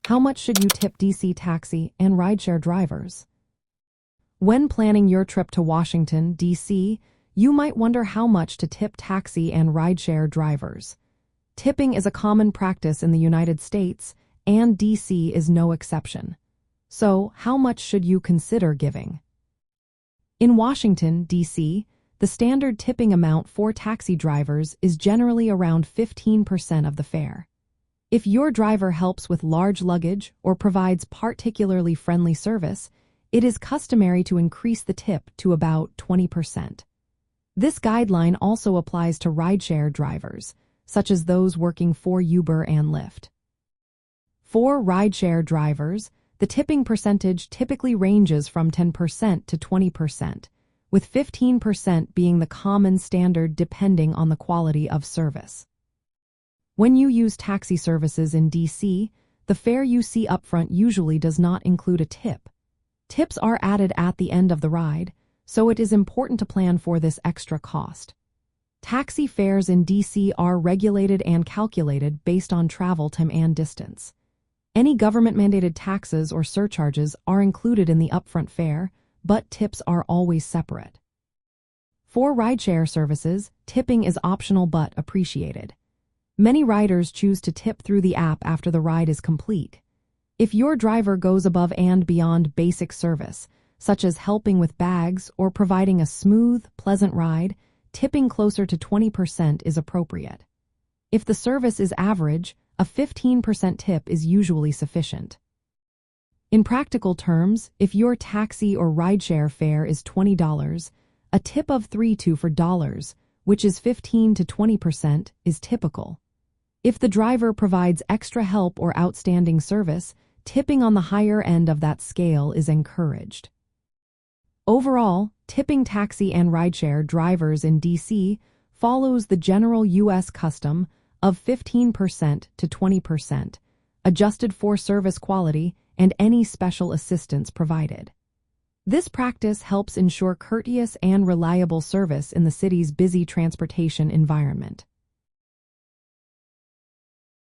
How much should you tip DC taxi and rideshare drivers? When planning your trip to Washington, D.C., you might wonder how much to tip taxi and rideshare drivers. Tipping is a common practice in the United States, and D.C. is no exception. So, how much should you consider giving? In Washington, D.C., the standard tipping amount for taxi drivers is generally around 15% of the fare. If your driver helps with large luggage or provides particularly friendly service, it is customary to increase the tip to about 20%. This guideline also applies to rideshare drivers, such as those working for Uber and Lyft. For rideshare drivers, the tipping percentage typically ranges from 10% to 20%, with 15% being the common standard depending on the quality of service. When you use taxi services in DC, the fare you see upfront usually does not include a tip. Tips are added at the end of the ride, so it is important to plan for this extra cost. Taxi fares in DC are regulated and calculated based on travel time and distance. Any government-mandated taxes or surcharges are included in the upfront fare, but tips are always separate. For rideshare services, tipping is optional but appreciated. Many riders choose to tip through the app after the ride is complete. If your driver goes above and beyond basic service, such as helping with bags or providing a smooth, pleasant ride, tipping closer to 20% is appropriate. If the service is average, a 15% tip is usually sufficient. In practical terms, if your taxi or rideshare fare is $20, a tip of $3 which is 15 to 20%, is typical. If the driver provides extra help or outstanding service, tipping on the higher end of that scale is encouraged. Overall, tipping taxi and rideshare drivers in DC follows the general U.S. custom of 15% to 20%, adjusted for service quality and any special assistance provided. This practice helps ensure courteous and reliable service in the city's busy transportation environment.